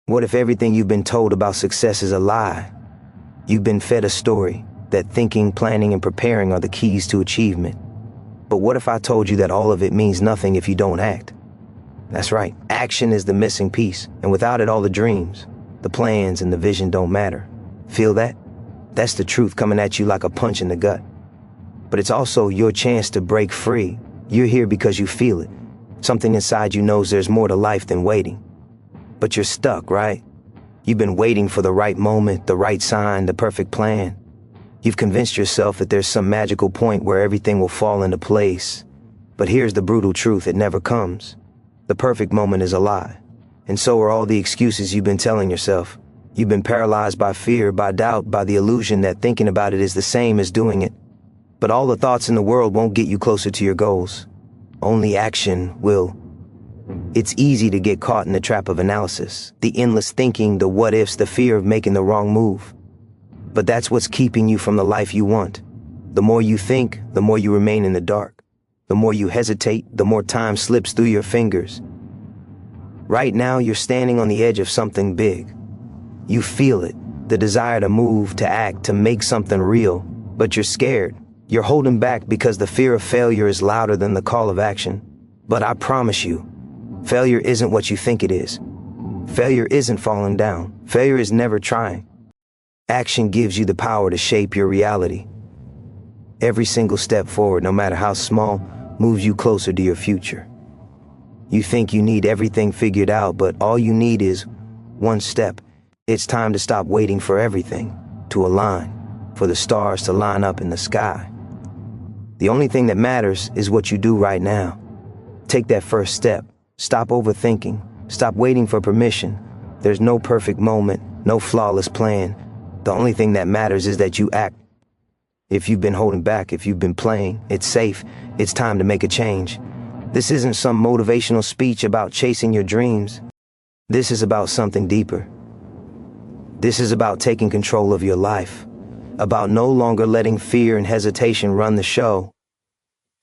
What if everything you've been told about success is a lie? You've been fed a story that thinking, planning, and preparing are the keys to achievement. But what if I told you that all of it means nothing if you don't act? That's right, action is the missing piece, and without it all the dreams, the plans, and the vision don't matter. Feel that? That's the truth coming at you like a punch in the gut. But it's also your chance to break free. You're here because you feel it. Something inside you knows there's more to life than waiting. But you're stuck, right? You've been waiting for the right moment, the right sign, the perfect plan. You've convinced yourself that there's some magical point where everything will fall into place. But here's the brutal truth, it never comes. The perfect moment is a lie. And so are all the excuses you've been telling yourself. You've been paralyzed by fear, by doubt, by the illusion that thinking about it is the same as doing it. But all the thoughts in the world won't get you closer to your goals. Only action will. It's easy to get caught in the trap of analysis, the endless thinking, the what-ifs, the fear of making the wrong move. But that's what's keeping you from the life you want. The more you think, the more you remain in the dark. The more you hesitate, the more time slips through your fingers. Right now, you're standing on the edge of something big. You feel it, the desire to move, to act, to make something real, but you're scared. You're holding back because the fear of failure is louder than the call of action. But I promise you, failure isn't what you think it is. Failure isn't falling down. Failure is never trying. Action gives you the power to shape your reality. Every single step forward, no matter how small, moves you closer to your future. You think you need everything figured out, but all you need is one step. It's time to stop waiting for everything to align, for the stars to line up in the sky. The only thing that matters is what you do right now. Take that first step. Stop overthinking. Stop waiting for permission. There's no perfect moment, no flawless plan. The only thing that matters is that you act. If you've been holding back, if you've been playing, it's safe. It's time to make a change. This isn't some motivational speech about chasing your dreams. This is about something deeper. This is about taking control of your life, about no longer letting fear and hesitation run the show.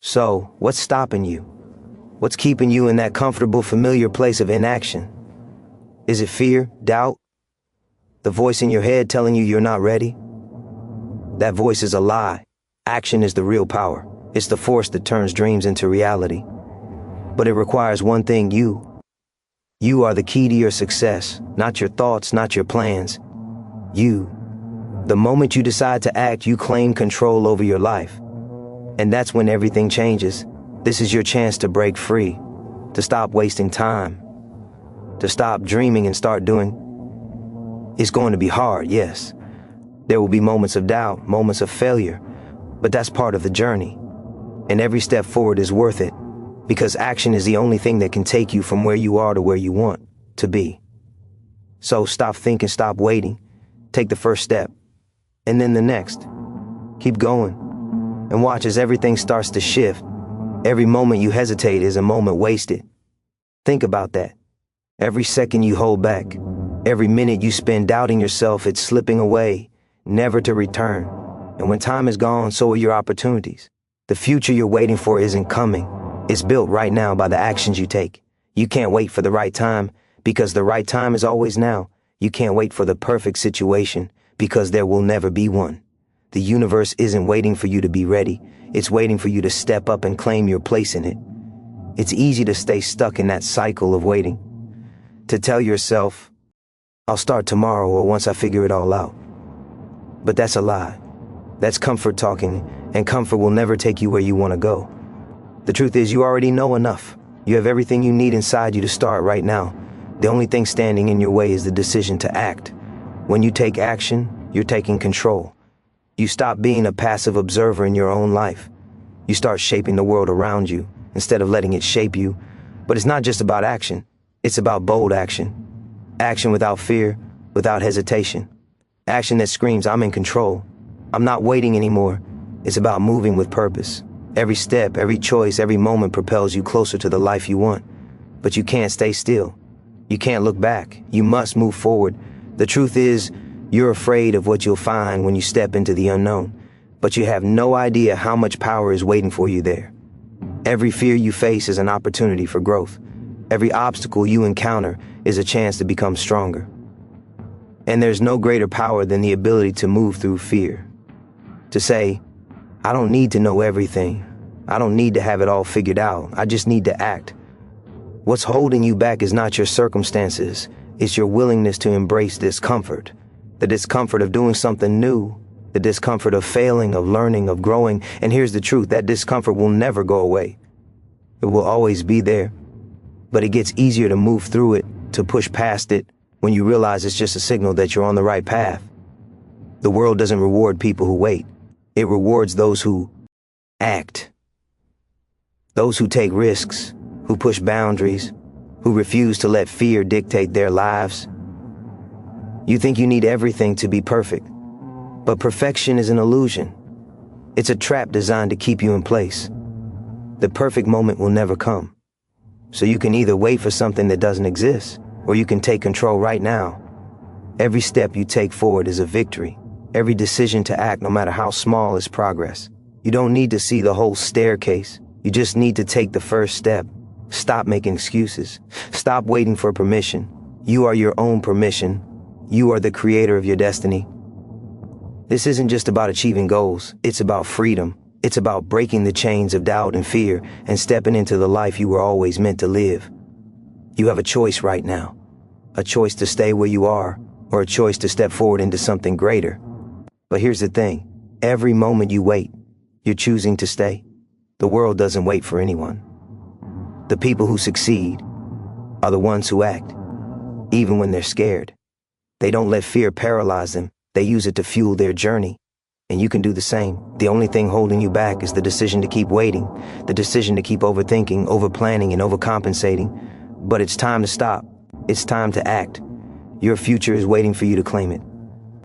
So, what's stopping you? What's keeping you in that comfortable, familiar place of inaction? Is it fear, doubt? The voice in your head telling you you're not ready? That voice is a lie. Action is the real power. It's the force that turns dreams into reality. But it requires one thing, you. You are the key to your success, not your thoughts, not your plans. You. The moment you decide to act, you claim control over your life. And that's when everything changes. This is your chance to break free, to stop wasting time, to stop dreaming and start doing. It's going to be hard, yes. There will be moments of doubt, moments of failure, but that's part of the journey. And every step forward is worth it, because action is the only thing that can take you from where you are to where you want to be. So stop thinking, stop waiting. Take the first step, and then the next. Keep going, and watch as everything starts to shift. Every moment you hesitate is a moment wasted. Think about that. Every second you hold back, every minute you spend doubting yourself, it's slipping away, never to return. And when time is gone, so are your opportunities. The future you're waiting for isn't coming. It's built right now by the actions you take. You can't wait for the right time, because the right time is always now. You can't wait for the perfect situation, because there will never be one. The universe isn't waiting for you to be ready. It's waiting for you to step up and claim your place in it. It's easy to stay stuck in that cycle of waiting. To tell yourself, I'll start tomorrow or once I figure it all out. But that's a lie. That's comfort talking, and comfort will never take you where you want to go. The truth is, you already know enough. You have everything you need inside you to start right now. The only thing standing in your way is the decision to act. When you take action, you're taking control. You stop being a passive observer in your own life. You start shaping the world around you, instead of letting it shape you. But it's not just about action. It's about bold action. Action without fear, without hesitation. Action that screams, I'm in control. I'm not waiting anymore. It's about moving with purpose. Every step, every choice, every moment propels you closer to the life you want. But you can't stay still. You can't look back. You must move forward. The truth is, you're afraid of what you'll find when you step into the unknown, but you have no idea how much power is waiting for you there. Every fear you face is an opportunity for growth. Every obstacle you encounter is a chance to become stronger. And there's no greater power than the ability to move through fear. To say, I don't need to know everything. I don't need to have it all figured out. I just need to act. What's holding you back is not your circumstances. It's your willingness to embrace discomfort. The discomfort of doing something new. The discomfort of failing, of learning, of growing. And here's the truth, that discomfort will never go away. It will always be there. But it gets easier to move through it, to push past it, when you realize it's just a signal that you're on the right path. The world doesn't reward people who wait. It rewards those who act. Those who take risks, who push boundaries, who refuse to let fear dictate their lives. You think you need everything to be perfect, but perfection is an illusion. It's a trap designed to keep you in place. The perfect moment will never come. So you can either wait for something that doesn't exist, or you can take control right now. Every step you take forward is a victory. Every decision to act, no matter how small, is progress. You don't need to see the whole staircase. You just need to take the first step. Stop making excuses. Stop waiting for permission. You are your own permission. You are the creator of your destiny. This isn't just about achieving goals. It's about freedom. It's about breaking the chains of doubt and fear and stepping into the life you were always meant to live. You have a choice right now. A choice to stay where you are, or a choice to step forward into something greater. But here's the thing. Every moment you wait, you're choosing to stay. The world doesn't wait for anyone. The people who succeed are the ones who act, even when they're scared. They don't let fear paralyze them. They use it to fuel their journey. And you can do the same. The only thing holding you back is the decision to keep waiting, the decision to keep overthinking, overplanning, and overcompensating. But it's time to stop. It's time to act. Your future is waiting for you to claim it.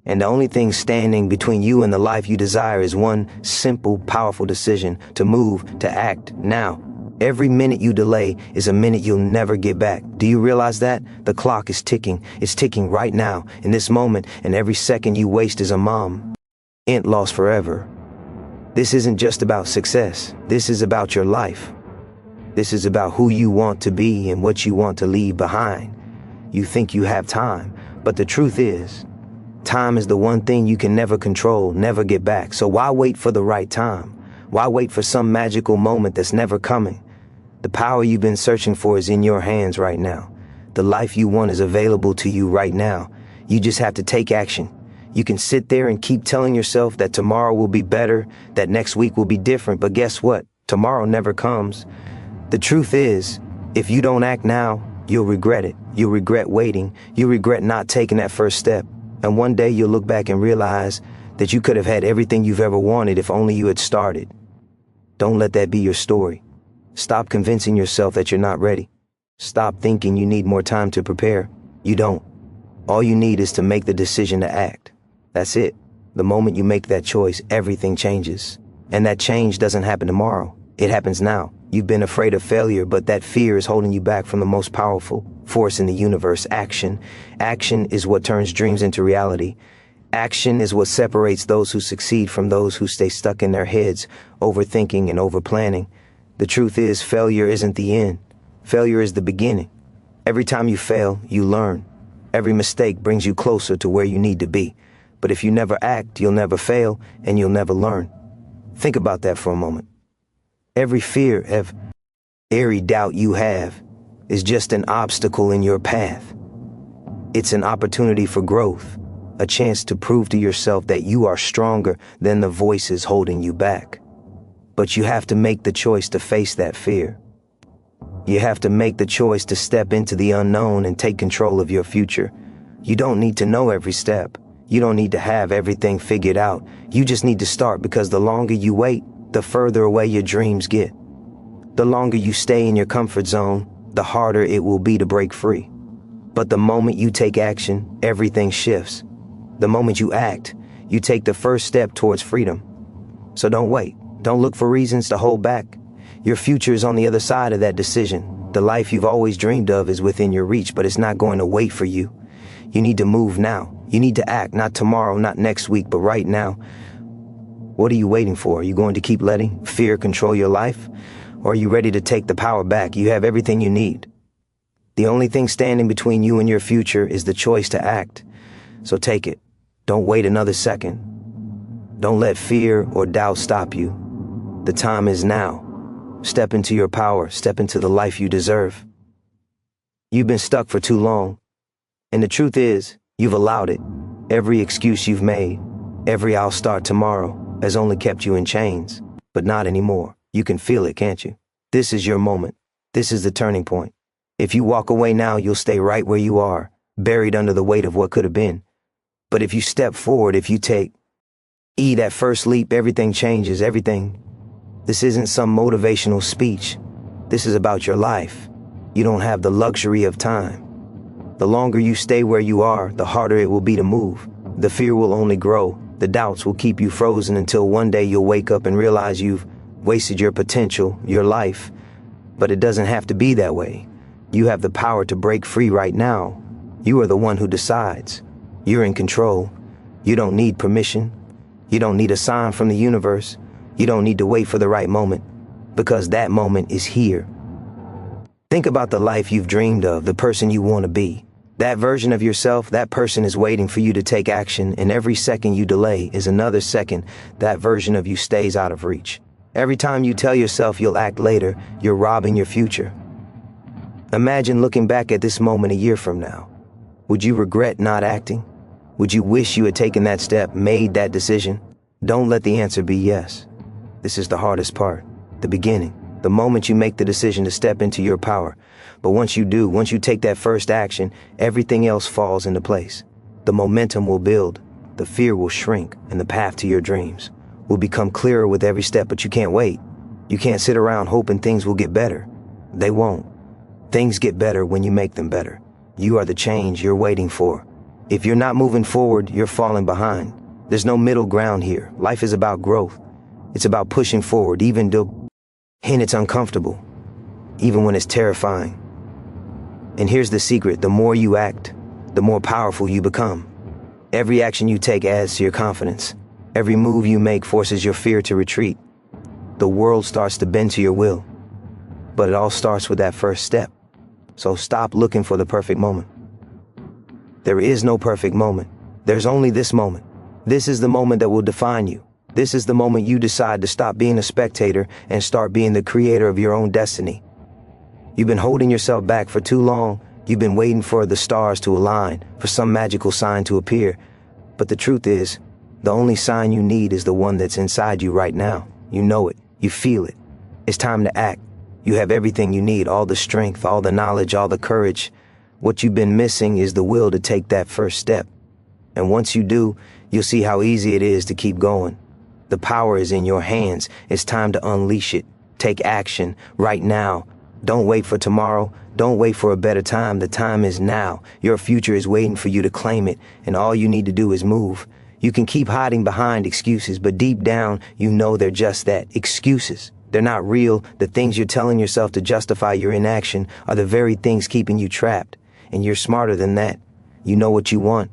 And the only thing standing between you and the life you desire is one simple, powerful decision: to move, to act now. Every minute you delay is a minute you'll never get back. Do you realize that? The clock is ticking. It's ticking right now, in this moment, and every second you waste is a mom. Ain't lost forever. This isn't just about success. This is about your life. This is about who you want to be and what you want to leave behind. You think you have time, but the truth is, time is the one thing you can never control, never get back. So why wait for the right time? Why wait for some magical moment that's never coming? The power you've been searching for is in your hands right now. The life you want is available to you right now. You just have to take action. You can sit there and keep telling yourself that tomorrow will be better, that next week will be different, but guess what? Tomorrow never comes. The truth is, if you don't act now, you'll regret it. You'll regret waiting. You'll regret not taking that first step. And one day you'll look back and realize that you could have had everything you've ever wanted if only you had started. Don't let that be your story. Stop convincing yourself that you're not ready. Stop thinking you need more time to prepare. You don't. All you need is to make the decision to act. That's it. The moment you make that choice, everything changes. And that change doesn't happen tomorrow. It happens now. You've been afraid of failure, but that fear is holding you back from the most powerful force in the universe: action. Action is what turns dreams into reality. Action is what separates those who succeed from those who stay stuck in their heads, overthinking and overplanning. The truth is, failure isn't the end. Failure is the beginning. Every time you fail, you learn. Every mistake brings you closer to where you need to be. But if you never act, you'll never fail, and you'll never learn. Think about that for a moment. Every fear, every doubt you have is just an obstacle in your path. It's an opportunity for growth, a chance to prove to yourself that you are stronger than the voices holding you back. But you have to make the choice to face that fear. You have to make the choice to step into the unknown and take control of your future. You don't need to know every step. You don't need to have everything figured out. You just need to start, because the longer you wait, the further away your dreams get. The longer you stay in your comfort zone, the harder it will be to break free. But the moment you take action, everything shifts. The moment you act, you take the first step towards freedom. So don't wait. Don't look for reasons to hold back. Your future is on the other side of that decision. The life you've always dreamed of is within your reach, but it's not going to wait for you. You need to move now. You need to act, not tomorrow, not next week, but right now. What are you waiting for? Are you going to keep letting fear control your life? Or are you ready to take the power back? You have everything you need. The only thing standing between you and your future is the choice to act. So take it. Don't wait another second. Don't let fear or doubt stop you. The time is now. Step into your power. Step into the life you deserve. You've been stuck for too long. And the truth is, you've allowed it. Every excuse you've made, every "I'll start tomorrow" has only kept you in chains. But not anymore. You can feel it, can't you? This is your moment. This is the turning point. If you walk away now, you'll stay right where you are, buried under the weight of what could have been. But if you step forward, if you take that first leap, everything changes, everything. This isn't some motivational speech. This is about your life. You don't have the luxury of time. The longer you stay where you are, the harder it will be to move. The fear will only grow. The doubts will keep you frozen until one day you'll wake up and realize you've wasted your potential, your life. But it doesn't have to be that way. You have the power to break free right now. You are the one who decides. You're in control. You don't need permission. You don't need a sign from the universe. You don't need to wait for the right moment, because that moment is here. Think about the life you've dreamed of, the person you want to be. That version of yourself, that person is waiting for you to take action, and every second you delay is another second that version of you stays out of reach. Every time you tell yourself you'll act later, you're robbing your future. Imagine looking back at this moment a year from now. Would you regret not acting? Would you wish you had taken that step, made that decision? Don't let the answer be yes. This is the hardest part, the beginning, the moment you make the decision to step into your power. But once you do, once you take that first action, everything else falls into place. The momentum will build, the fear will shrink, and the path to your dreams will become clearer with every step. But you can't wait. You can't sit around hoping things will get better. They won't. Things get better when you make them better. You are the change you're waiting for. If you're not moving forward, you're falling behind. There's no middle ground here. Life is about growth. It's about pushing forward, even though it's uncomfortable, even when it's terrifying. And here's the secret: the more you act, the more powerful you become. Every action you take adds to your confidence. Every move you make forces your fear to retreat. The world starts to bend to your will. But it all starts with that first step. So stop looking for the perfect moment. There is no perfect moment. There's only this moment. This is the moment that will define you. This is the moment you decide to stop being a spectator and start being the creator of your own destiny. You've been holding yourself back for too long. You've been waiting for the stars to align, for some magical sign to appear. But the truth is, the only sign you need is the one that's inside you right now. You know it. You feel it. It's time to act. You have everything you need, all the strength, all the knowledge, all the courage. What you've been missing is the will to take that first step. And once you do, you'll see how easy it is to keep going. The power is in your hands. It's time to unleash it. Take action right now. Don't wait for tomorrow. Don't wait for a better time. The time is now. Your future is waiting for you to claim it, and all you need to do is move. You can keep hiding behind excuses, but deep down, you know they're just that, excuses. They're not real. The things you're telling yourself to justify your inaction are the very things keeping you trapped. And you're smarter than that. You know what you want.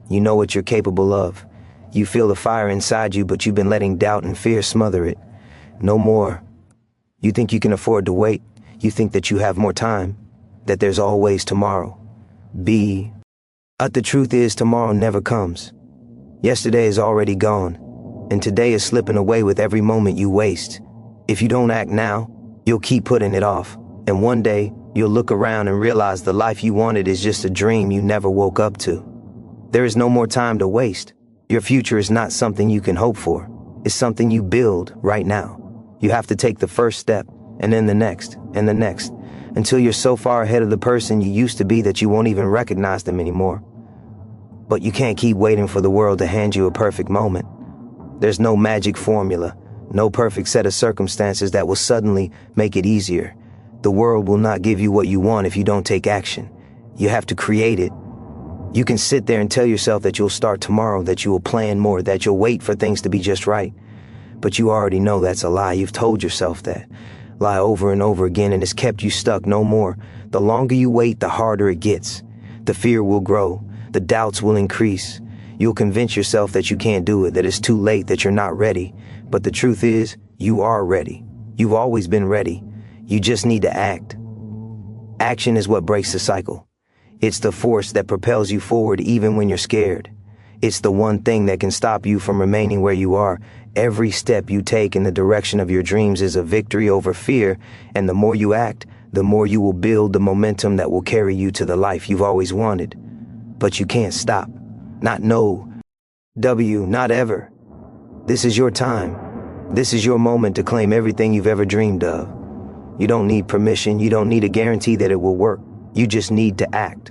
You know what you're capable of. You feel the fire inside you, but you've been letting doubt and fear smother it. No more. You think you can afford to wait. You think that you have more time, that there's always tomorrow. But the truth is, tomorrow never comes. Yesterday is already gone, and today is slipping away with every moment you waste. If you don't act now, you'll keep putting it off, and one day, you'll look around and realize the life you wanted is just a dream you never woke up to. There is no more time to waste. Your future is not something you can hope for. It's something you build right now. You have to take the first step, and then the next, and the next, until you're so far ahead of the person you used to be that you won't even recognize them anymore. But you can't keep waiting for the world to hand you a perfect moment. There's no magic formula, no perfect set of circumstances that will suddenly make it easier. The world will not give you what you want if you don't take action. You have to create it. You can sit there and tell yourself that you'll start tomorrow, that you will plan more, that you'll wait for things to be just right. But you already know that's a lie. You've told yourself that lie over and over again, and it's kept you stuck no more. The longer you wait, the harder it gets. The fear will grow. The doubts will increase. You'll convince yourself that you can't do it, that it's too late, that you're not ready. But the truth is, you are ready. You've always been ready. You just need to act. Action is what breaks the cycle. It's the force that propels you forward even when you're scared. It's the one thing that can stop you from remaining where you are. Every step you take in the direction of your dreams is a victory over fear, and the more you act, the more you will build the momentum that will carry you to the life you've always wanted. But you can't stop. Not not ever. This is your time. This is your moment to claim everything you've ever dreamed of. You don't need permission. You don't need a guarantee that it will work. You just need to act.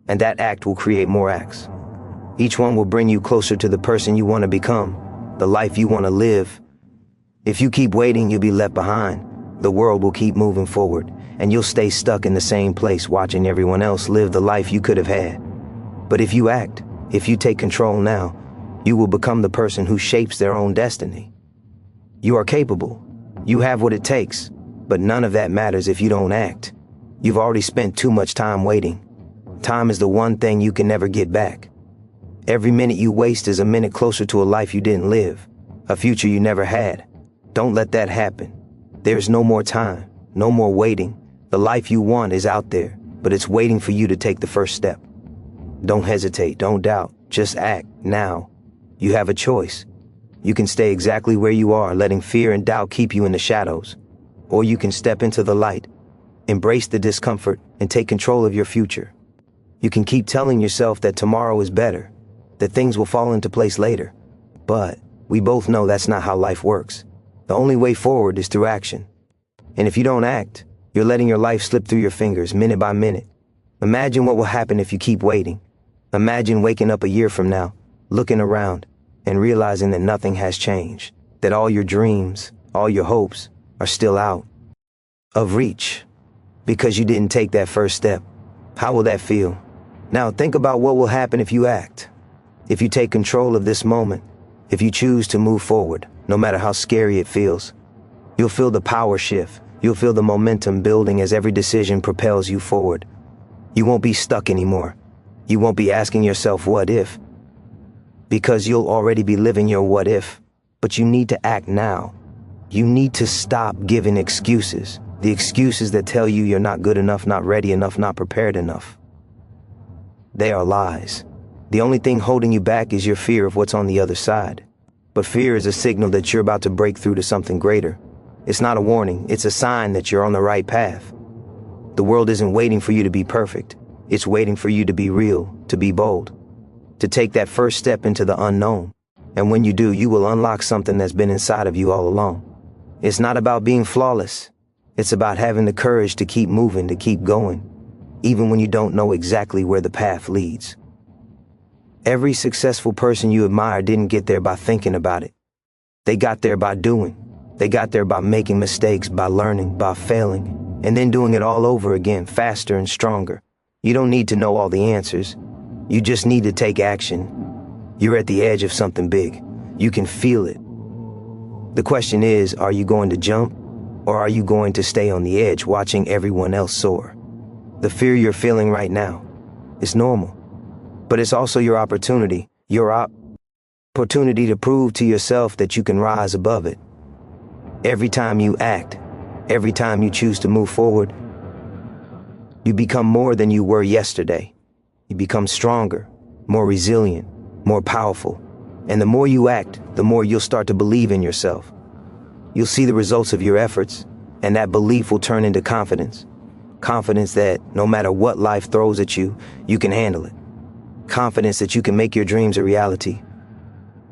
And that act will create more acts. Each one will bring you closer to the person you want to become, the life you want to live. If you keep waiting, you'll be left behind. The world will keep moving forward, and you'll stay stuck in the same place watching everyone else live the life you could have had. But if you act, if you take control now, you will become the person who shapes their own destiny. You are capable. You have what it takes, but none of that matters if you don't act. You've already spent too much time waiting. Time is the one thing you can never get back. Every minute you waste is a minute closer to a life you didn't live, a future you never had. Don't let that happen. There's no more time, no more waiting. The life you want is out there, but it's waiting for you to take the first step. Don't hesitate, don't doubt, just act now. You have a choice. You can stay exactly where you are, letting fear and doubt keep you in the shadows. Or you can step into the light, embrace the discomfort, and take control of your future. You can keep telling yourself that tomorrow is better, that things will fall into place later. But we both know that's not how life works. The only way forward is through action. And if you don't act, you're letting your life slip through your fingers minute by minute. Imagine what will happen if you keep waiting. Imagine waking up a year from now, looking around, and realizing that nothing has changed, that all your dreams, all your hopes are still out of reach because you didn't take that first step. How will that feel? Now think about what will happen if you act. If you take control of this moment, if you choose to move forward, no matter how scary it feels, you'll feel the power shift. You'll feel the momentum building as every decision propels you forward. You won't be stuck anymore. You won't be asking yourself, what if? Because you'll already be living your what if. But you need to act now. You need to stop giving excuses. The excuses that tell you you're not good enough, not ready enough, not prepared enough. They are lies. The only thing holding you back is your fear of what's on the other side. But fear is a signal that you're about to break through to something greater. It's not a warning, it's a sign that you're on the right path. The world isn't waiting for you to be perfect. It's waiting for you to be real, to be bold, to take that first step into the unknown. And when you do, you will unlock something that's been inside of you all along. It's not about being flawless. It's about having the courage to keep moving, to keep going, even when you don't know exactly where the path leads. Every successful person you admire didn't get there by thinking about it. They got there by doing. They got there by making mistakes, by learning, by failing, and then doing it all over again, faster and stronger. You don't need to know all the answers. You just need to take action. You're at the edge of something big. You can feel it. The question is, are you going to jump, or are you going to stay on the edge watching everyone else soar? The fear you're feeling right now is normal, but it's also your opportunity, opportunity to prove to yourself that you can rise above it. Every time you act, every time you choose to move forward, you become more than you were yesterday. You become stronger, more resilient, more powerful. And the more you act, the more you'll start to believe in yourself. You'll see the results of your efforts, and that belief will turn into confidence. Confidence that no matter what life throws at you, you can handle it. Confidence that you can make your dreams a reality.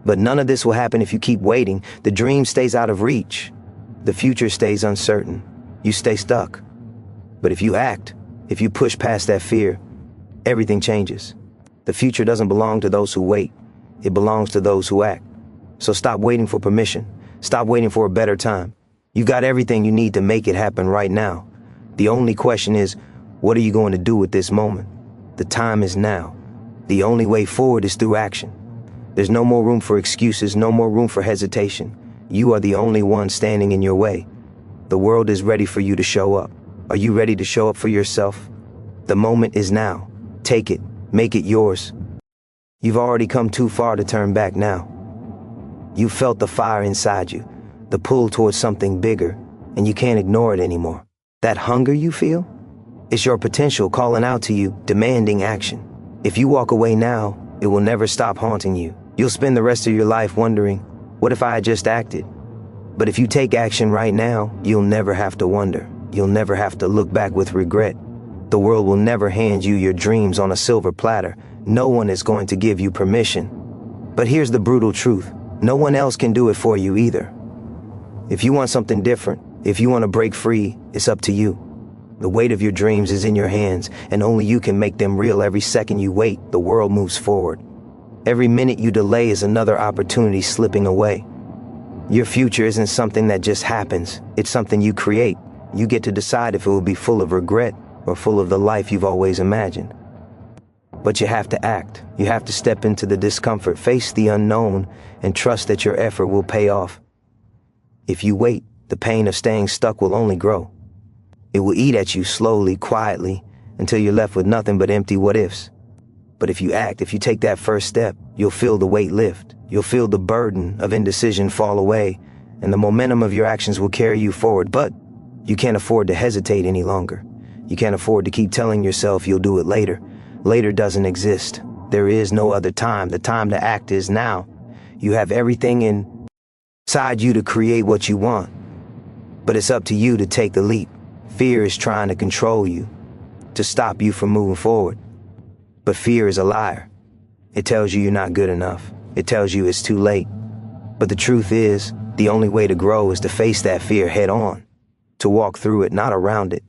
But none of this will happen if you keep waiting. The dream stays out of reach. The future stays uncertain. You stay stuck. But if you act, if you push past that fear, everything changes. The future doesn't belong to those who wait. It belongs to those who act. So stop waiting for permission. Stop waiting for a better time. You've got everything you need to make it happen right now. The only question is, what are you going to do with this moment? The time is now. The only way forward is through action. There's no more room for excuses, no more room for hesitation. You are the only one standing in your way. The world is ready for you to show up. Are you ready to show up for yourself? The moment is now. Take it. Make it yours. You've already come too far to turn back now. You felt the fire inside you, the pull towards something bigger, and you can't ignore it anymore. That hunger you feel? It's your potential calling out to you, demanding action. If you walk away now, it will never stop haunting you. You'll spend the rest of your life wondering, what if I had just acted? But if you take action right now, you'll never have to wonder. You'll never have to look back with regret. The world will never hand you your dreams on a silver platter. No one is going to give you permission. But here's the brutal truth. No one else can do it for you either. If you want something different, if you want to break free, it's up to you. The weight of your dreams is in your hands, and only you can make them real. Every second you wait, the world moves forward. Every minute you delay is another opportunity slipping away. Your future isn't something that just happens. It's something you create. You get to decide if it will be full of regret or full of the life you've always imagined. But you have to act. You have to step into the discomfort, face the unknown, and trust that your effort will pay off. If you wait, the pain of staying stuck will only grow. It will eat at you slowly, quietly, until you're left with nothing but empty what-ifs. But if you act, if you take that first step, you'll feel the weight lift. You'll feel the burden of indecision fall away, and the momentum of your actions will carry you forward. But you can't afford to hesitate any longer. You can't afford to keep telling yourself you'll do it later. Later doesn't exist. There is no other time. The time to act is now. You have everything inside you to create what you want. But it's up to you to take the leap. Fear is trying to control you, to stop you from moving forward. But fear is a liar. It tells you you're not good enough. It tells you it's too late. But the truth is, the only way to grow is to face that fear head on, to walk through it, not around it.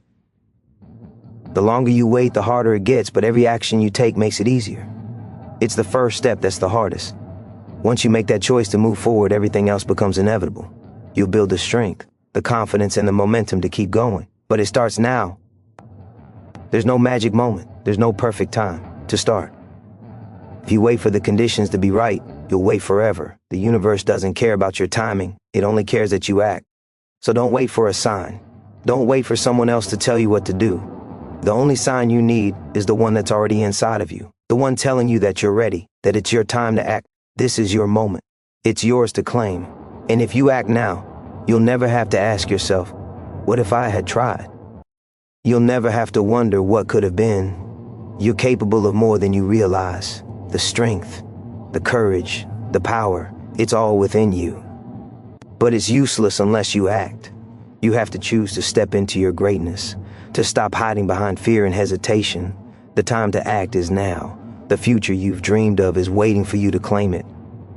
The longer you wait, the harder it gets, but every action you take makes it easier. It's the first step that's the hardest. Once you make that choice to move forward, everything else becomes inevitable. You'll build the strength, the confidence, and the momentum to keep going. But it starts now. There's no magic moment. There's no perfect time to start. If you wait for the conditions to be right, you'll wait forever. The universe doesn't care about your timing. It only cares that you act. So don't wait for a sign. Don't wait for someone else to tell you what to do. The only sign you need is the one that's already inside of you. The one telling you that you're ready, that it's your time to act. This is your moment. It's yours to claim. And if you act now, you'll never have to ask yourself, what if I had tried? You'll never have to wonder what could have been. You're capable of more than you realize. The strength, the courage, the power, it's all within you. But it's useless unless you act. You have to choose to step into your greatness, to stop hiding behind fear and hesitation. The time to act is now. The future you've dreamed of is waiting for you to claim it.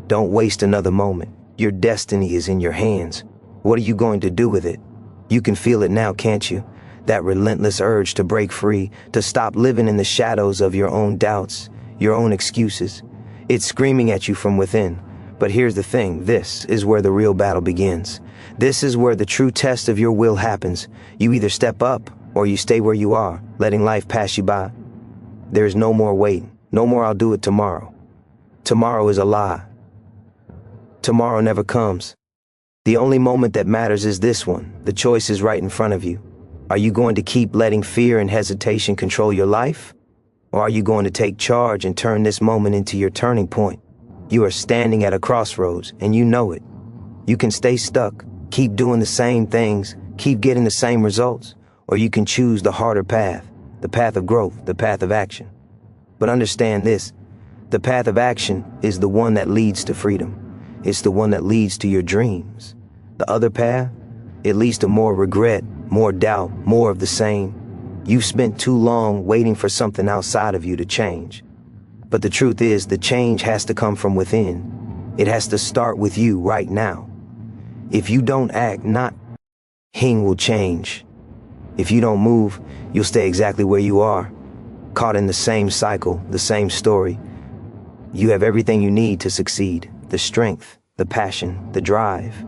Don't waste another moment. Your destiny is in your hands. What are you going to do with it? You can feel it now, can't you? That relentless urge to break free, to stop living in the shadows of your own doubts, your own excuses. It's screaming at you from within. But here's the thing, this is where the real battle begins. This is where the true test of your will happens. You either step up or you stay where you are, letting life pass you by. There is no more waiting, no more I'll do it tomorrow. Tomorrow is a lie. Tomorrow never comes. The only moment that matters is this one. The choice is right in front of you. Are you going to keep letting fear and hesitation control your life? Or are you going to take charge and turn this moment into your turning point? You are standing at a crossroads, and you know it. You can stay stuck, keep doing the same things, keep getting the same results, or you can choose the harder path, the path of growth, the path of action. But understand this, the path of action is the one that leads to freedom. It's the one that leads to your dreams. The other path, it leads to more regret, more doubt, more of the same. You've spent too long waiting for something outside of you to change. But the truth is, the change has to come from within. It has to start with you right now. If you don't act, nothing will change. If you don't move, you'll stay exactly where you are, caught in the same cycle, the same story. You have everything you need to succeed. The strength, the passion, the drive.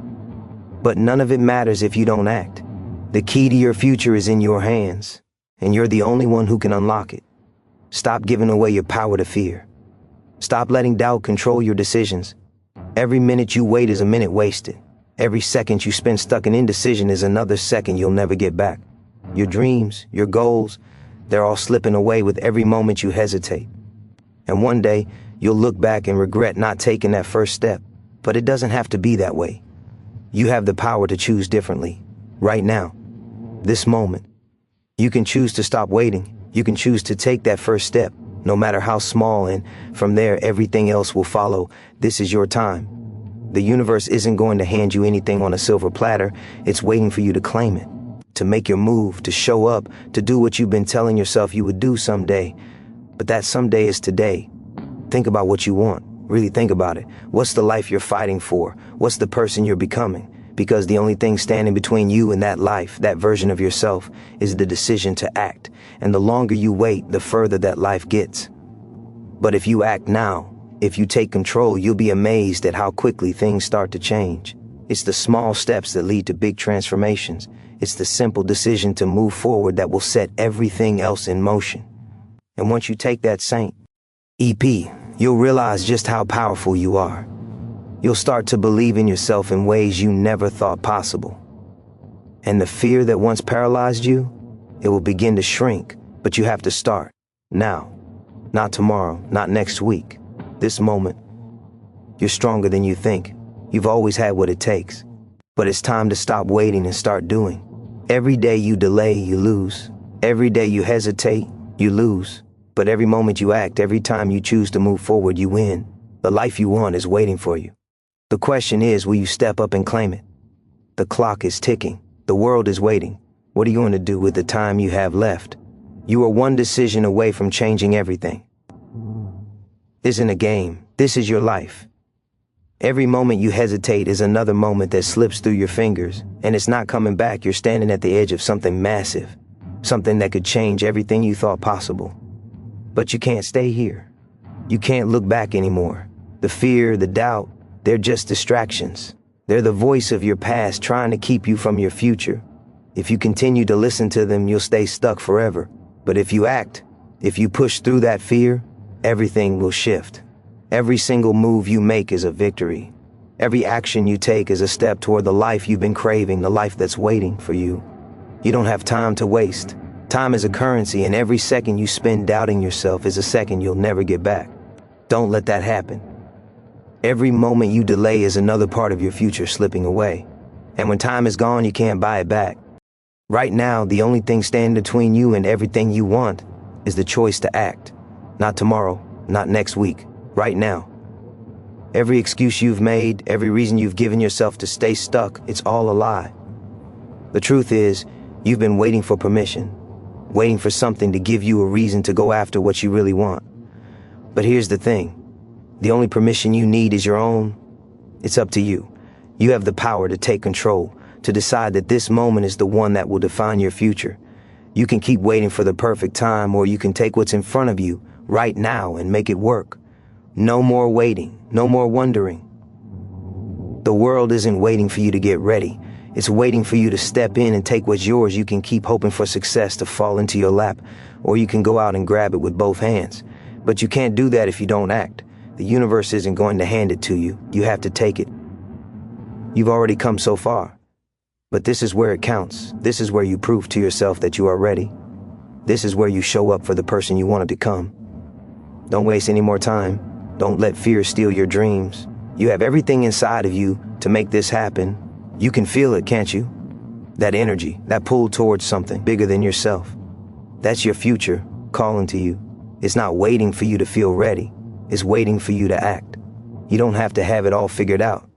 But none of it matters if you don't act. The key to your future is in your hands, and you're the only one who can unlock it. Stop giving away your power to fear. Stop letting doubt control your decisions. Every minute you wait is a minute wasted. Every second you spend stuck in indecision is another second you'll never get back. Your dreams, your goals, they're all slipping away with every moment you hesitate. And one day, you'll look back and regret not taking that first step. But it doesn't have to be that way. You have the power to choose differently. Right now. This moment. You can choose to stop waiting. You can choose to take that first step, no matter how small, and from there, everything else will follow. This is your time. The universe isn't going to hand you anything on a silver platter. It's waiting for you to claim it, to make your move, to show up, to do what you've been telling yourself you would do someday. But that someday is today. Think about what you want. Really think about it. What's the life you're fighting for? What's the person you're becoming? Because the only thing standing between you and that life, that version of yourself, is the decision to act. And the longer you wait, the further that life gets. But if you act now, if you take control, you'll be amazed at how quickly things start to change. It's the small steps that lead to big transformations. It's the simple decision to move forward that will set everything else in motion. And once you take that Saint EP, you'll realize just how powerful you are. You'll start to believe in yourself in ways you never thought possible. And the fear that once paralyzed you, it will begin to shrink, but you have to start now. Not tomorrow, not next week. This moment. You're stronger than you think. You've always had what it takes. But it's time to stop waiting and start doing. Every day you delay, you lose. Every day you hesitate, you lose. But every moment you act, every time you choose to move forward, you win. The life you want is waiting for you. The question is, will you step up and claim it? The clock is ticking. The world is waiting. What are you going to do with the time you have left? You are one decision away from changing everything. This isn't a game. This is your life. Every moment you hesitate is another moment that slips through your fingers, and it's not coming back. You're standing at the edge of something massive, something that could change everything you thought possible. But you can't stay here. You can't look back anymore. The fear, the doubt, they're just distractions. They're the voice of your past trying to keep you from your future. If you continue to listen to them, you'll stay stuck forever. But if you act, if you push through that fear, everything will shift. Every single move you make is a victory. Every action you take is a step toward the life you've been craving, the life that's waiting for you. You don't have time to waste. Time is a currency, and every second you spend doubting yourself is a second you'll never get back. Don't let that happen. Every moment you delay is another part of your future slipping away. And when time is gone, you can't buy it back. Right now, the only thing standing between you and everything you want is the choice to act. Not tomorrow, not next week, right now. Every excuse you've made, every reason you've given yourself to stay stuck, it's all a lie. The truth is, you've been waiting for permission, waiting for something to give you a reason to go after what you really want. But here's the thing. The only permission you need is your own. It's up to you. You have the power to take control, to decide that this moment is the one that will define your future. You can keep waiting for the perfect time, or you can take what's in front of you right now and make it work. No more waiting, no more wondering. The world isn't waiting for you to get ready. It's waiting for you to step in and take what's yours. You can keep hoping for success to fall into your lap, or you can go out and grab it with both hands. But you can't do that if you don't act. The universe isn't going to hand it to you. You have to take it. You've already come so far. But this is where it counts. This is where you prove to yourself that you are ready. This is where you show up for the person you want to become. Don't waste any more time. Don't let fear steal your dreams. You have everything inside of you to make this happen. You can feel it, can't you? That energy, that pull towards something bigger than yourself. That's your future calling to you. It's not waiting for you to feel ready. It's waiting for you to act. You don't have to have it all figured out.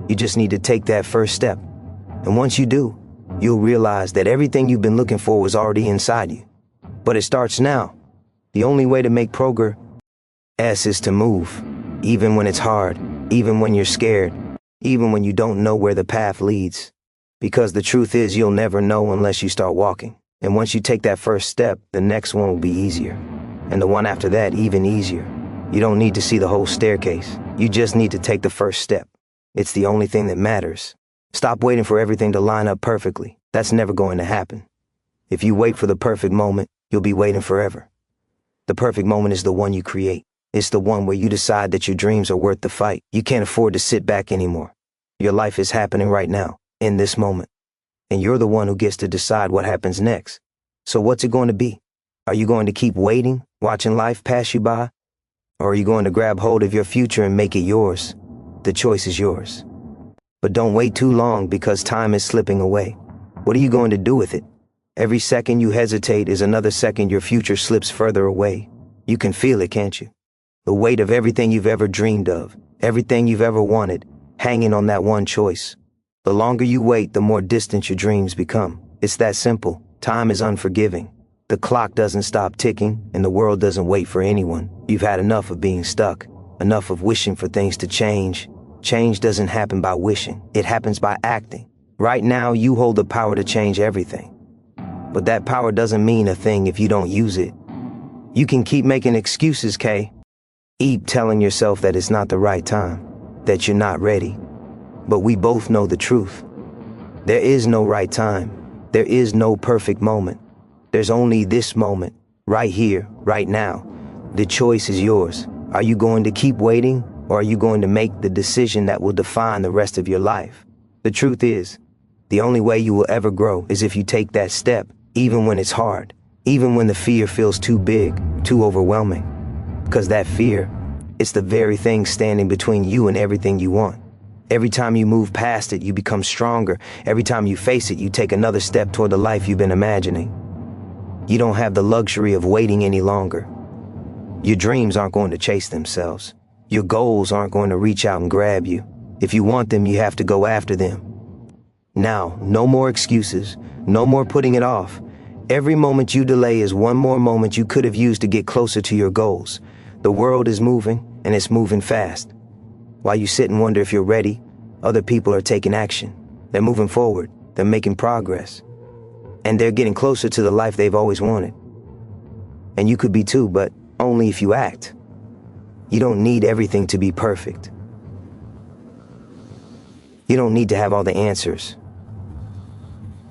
You just need to take that first step. And once you do, you'll realize that everything you've been looking for was already inside you. But it starts now. The only way to make progress is to move, even when it's hard, even when you're scared, even when you don't know where the path leads. Because the truth is, you'll never know unless you start walking. And once you take that first step, the next one will be easier. And the one after that, even easier. You don't need to see the whole staircase. You just need to take the first step. It's the only thing that matters. Stop waiting for everything to line up perfectly. That's never going to happen. If you wait for the perfect moment, you'll be waiting forever. The perfect moment is the one you create. It's the one where you decide that your dreams are worth the fight. You can't afford to sit back anymore. Your life is happening right now, in this moment. And you're the one who gets to decide what happens next. So what's it going to be? Are you going to keep waiting, watching life pass you by? Or are you going to grab hold of your future and make it yours? The choice is yours. But don't wait too long, because time is slipping away. What are you going to do with it? Every second you hesitate is another second your future slips further away. You can feel it, can't you? The weight of everything you've ever dreamed of, everything you've ever wanted, hanging on that one choice. The longer you wait, the more distant your dreams become. It's that simple. Time is unforgiving. The clock doesn't stop ticking, and the world doesn't wait for anyone. You've had enough of being stuck, enough of wishing for things to change. Change doesn't happen by wishing. It happens by acting. Right now, you hold the power to change everything. But that power doesn't mean a thing if you don't use it. You can keep making excuses, Kay. Keep telling yourself that it's not the right time, that you're not ready. But we both know the truth. There is no right time. There is no perfect moment. There's only this moment, right here, right now. The choice is yours. Are you going to keep waiting, or are you going to make the decision that will define the rest of your life? The truth is, the only way you will ever grow is if you take that step, even when it's hard, even when the fear feels too big, too overwhelming. Because that fear, it's the very thing standing between you and everything you want. Every time you move past it, you become stronger. Every time you face it, you take another step toward the life you've been imagining. You don't have the luxury of waiting any longer. Your dreams aren't going to chase themselves. Your goals aren't going to reach out and grab you. If you want them, you have to go after them. Now, no more excuses, no more putting it off. Every moment you delay is one more moment you could have used to get closer to your goals. The world is moving, and it's moving fast. While you sit and wonder if you're ready, other people are taking action. They're moving forward. They're making progress. And they're getting closer to the life they've always wanted. And you could be too, but only if you act. You don't need everything to be perfect. You don't need to have all the answers.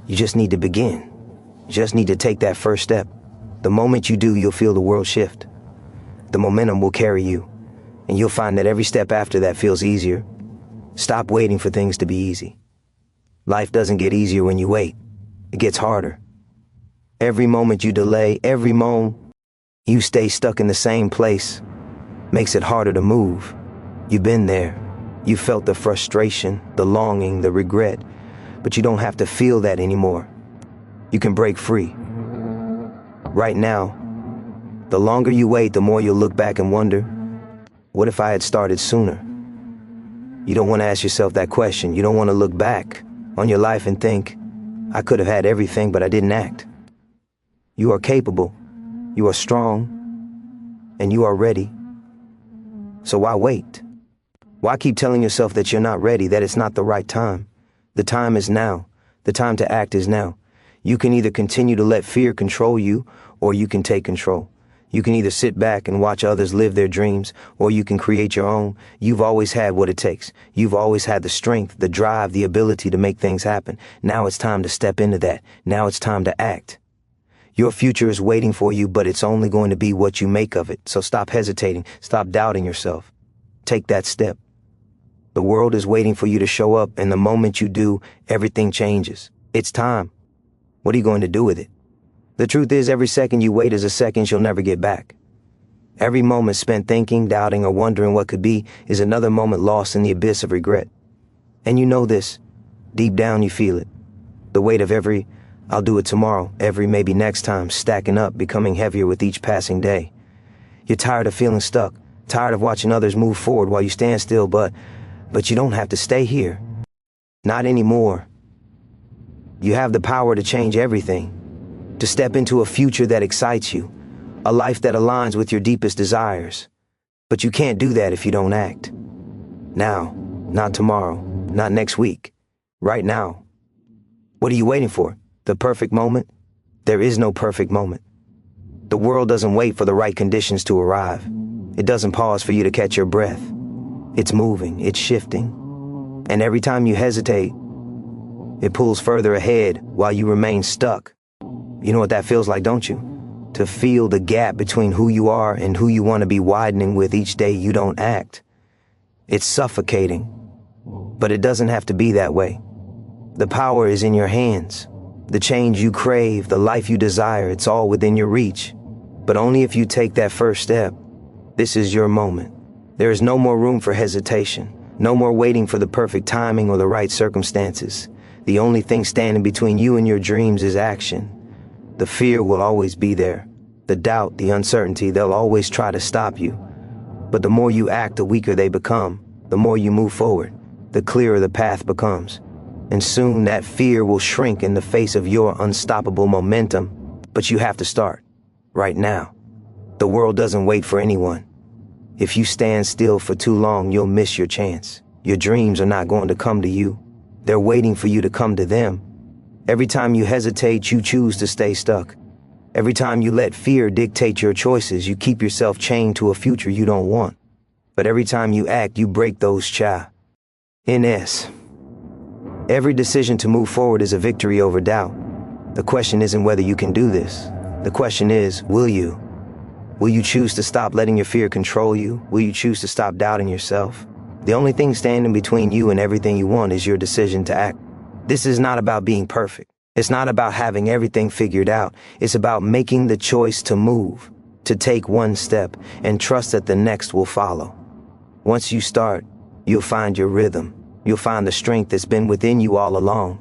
You just need to begin. You just need to take that first step. The moment you do, you'll feel the world shift. The momentum will carry you, and you'll find that every step after that feels easier. Stop waiting for things to be easy. Life doesn't get easier when you wait. It gets harder. Every moment you delay, every moment you stay stuck in the same place, makes it harder to move. You've been there. You felt the frustration, the longing, the regret, but you don't have to feel that anymore. You can break free. Right now, the longer you wait, the more you'll look back and wonder, what if I had started sooner? You don't want to ask yourself that question. You don't want to look back on your life and think, I could have had everything, but I didn't act. You are capable, you are strong, and you are ready. So why wait? Why keep telling yourself that you're not ready, that it's not the right time? The time is now. The time to act is now. You can either continue to let fear control you, or you can take control. You can either sit back and watch others live their dreams, or you can create your own. You've always had what it takes. You've always had the strength, the drive, the ability to make things happen. Now it's time to step into that. Now it's time to act. Your future is waiting for you, but it's only going to be what you make of it. So stop hesitating. Stop doubting yourself. Take that step. The world is waiting for you to show up, and the moment you do, everything changes. It's time. What are you going to do with it? The truth is, every second you wait is a second you'll never get back. Every moment spent thinking, doubting, or wondering what could be is another moment lost in the abyss of regret. And you know this. Deep down you feel it. The weight of every, I'll do it tomorrow, every maybe next time, stacking up, becoming heavier with each passing day. You're tired of feeling stuck, tired of watching others move forward while you stand still, but you don't have to stay here. Not anymore. You have the power to change everything. To step into a future that excites you, a life that aligns with your deepest desires. But you can't do that if you don't act. Now, not tomorrow, not next week, right now. What are you waiting for? The perfect moment? There is no perfect moment. The world doesn't wait for the right conditions to arrive. It doesn't pause for you to catch your breath. It's moving, it's shifting. And every time you hesitate, it pulls further ahead while you remain stuck. You know what that feels like, don't you? To feel the gap between who you are and who you want to be widening with each day you don't act. It's suffocating. But it doesn't have to be that way. The power is in your hands. The change you crave, the life you desire, it's all within your reach. But only if you take that first step. This is your moment. There is no more room for hesitation. No more waiting for the perfect timing or the right circumstances. The only thing standing between you and your dreams is action. The fear will always be there. The doubt, the uncertainty, they'll always try to stop you. But the more you act, the weaker they become. The more you move forward, the clearer the path becomes. And soon that fear will shrink in the face of your unstoppable momentum. But you have to start right now. The world doesn't wait for anyone. If you stand still for too long, you'll miss your chance. Your dreams are not going to come to you. They're waiting for you to come to them. Every time you hesitate, you choose to stay stuck. Every time you let fear dictate your choices, you keep yourself chained to a future you don't want. But every time you act, you break those NS. Every decision to move forward is a victory over doubt. The question isn't whether you can do this. The question is, will you? Will you choose to stop letting your fear control you? Will you choose to stop doubting yourself? The only thing standing between you and everything you want is your decision to act. This is not about being perfect. It's not about having everything figured out. It's about making the choice to move, to take one step, and trust that the next will follow. Once you start, you'll find your rhythm. You'll find the strength that's been within you all along.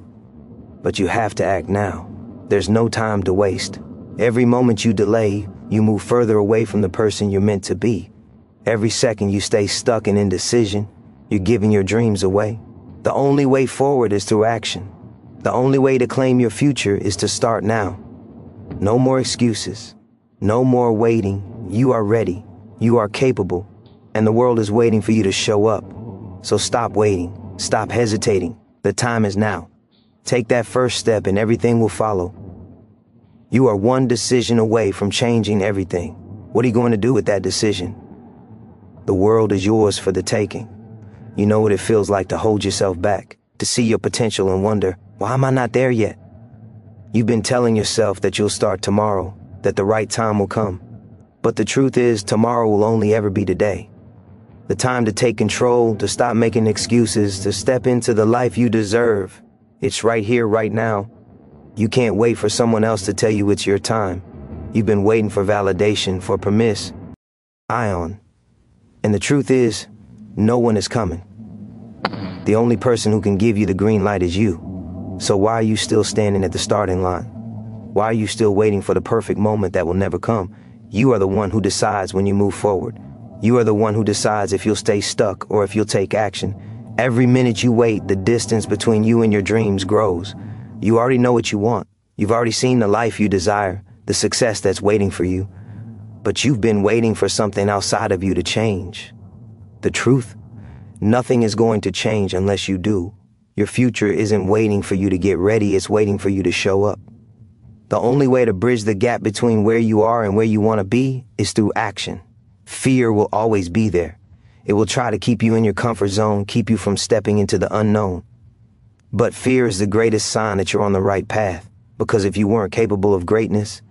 But you have to act now. There's no time to waste. Every moment you delay, you move further away from the person you're meant to be. Every second you stay stuck in indecision, you're giving your dreams away. The only way forward is through action. The only way to claim your future is to start now. No more excuses. No more waiting. You are ready. You are capable. And the world is waiting for you to show up. So stop waiting. Stop hesitating. The time is now. Take that first step and everything will follow. You are one decision away from changing everything. What are you going to do with that decision? The world is yours for the taking. You know what it feels like to hold yourself back, to see your potential and wonder, why am I not there yet? You've been telling yourself that you'll start tomorrow, that the right time will come. But the truth is, tomorrow will only ever be today. The time to take control, to stop making excuses, to step into the life you deserve. It's right here, right now. You can't wait for someone else to tell you it's your time. You've been waiting for validation, for permission. And the truth is, no one is coming. The only person who can give you the green light is you. So why are you still standing at the starting line? Why are you still waiting for the perfect moment that will never come? You are the one who decides when you move forward. You are the one who decides if you'll stay stuck or if you'll take action. Every minute you wait, the distance between you and your dreams grows. You already know what you want. You've already seen the life you desire, the success that's waiting for you. But you've been waiting for something outside of you to change. The truth? Nothing is going to change unless you do. Your future isn't waiting for you to get ready, it's waiting for you to show up. The only way to bridge the gap between where you are and where you want to be is through action. Fear will always be there. It will try to keep you in your comfort zone, keep you from stepping into the unknown. But fear is the greatest sign that you're on the right path, because if you weren't capable of greatness,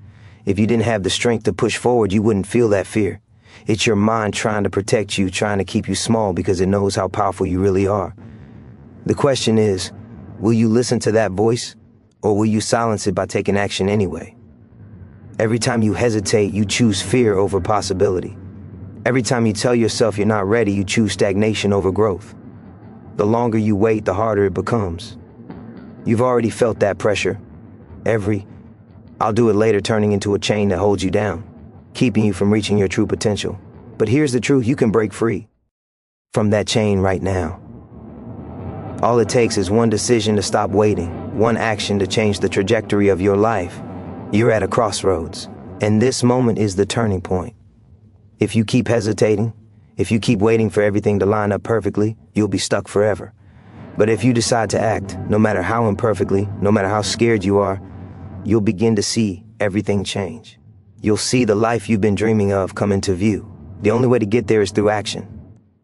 if you didn't have the strength to push forward, you wouldn't feel that fear. It's your mind trying to protect you, trying to keep you small because it knows how powerful you really are. The question is, will you listen to that voice, or will you silence it by taking action anyway? Every time you hesitate, you choose fear over possibility. Every time you tell yourself you're not ready, you choose stagnation over growth. The longer you wait, the harder it becomes. You've already felt that pressure. I'll do it later, turning into a chain that holds you down, keeping you from reaching your true potential. But here's the truth, you can break free from that chain right now. All it takes is one decision to stop waiting, one action to change the trajectory of your life. You're at a crossroads, and this moment is the turning point. If you keep hesitating, if you keep waiting for everything to line up perfectly, you'll be stuck forever. But if you decide to act, no matter how imperfectly, no matter how scared you are, you'll begin to see everything change. You'll see the life you've been dreaming of come into view. The only way to get there is through action.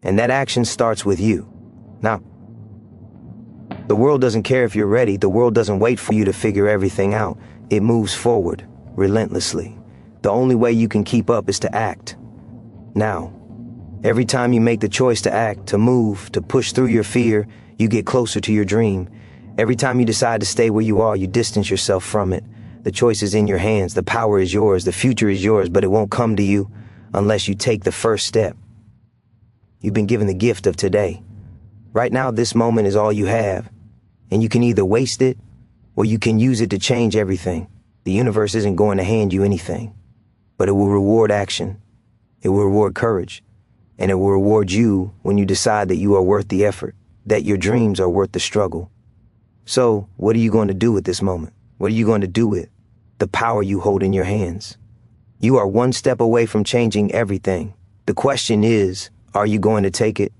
And that action starts with you. Now, the world doesn't care if you're ready. The world doesn't wait for you to figure everything out. It moves forward, relentlessly. The only way you can keep up is to act. Now, every time you make the choice to act, to move, to push through your fear, you get closer to your dream. Every time you decide to stay where you are, you distance yourself from it. The choice is in your hands. The power is yours. The future is yours, but it won't come to you unless you take the first step. You've been given the gift of today. Right now, this moment is all you have, and you can either waste it or you can use it to change everything. The universe isn't going to hand you anything, but it will reward action. It will reward courage, and it will reward you when you decide that you are worth the effort, that your dreams are worth the struggle. So, what are you going to do with this moment? What are you going to do with the power you hold in your hands? You are one step away from changing everything. The question is, are you going to take it?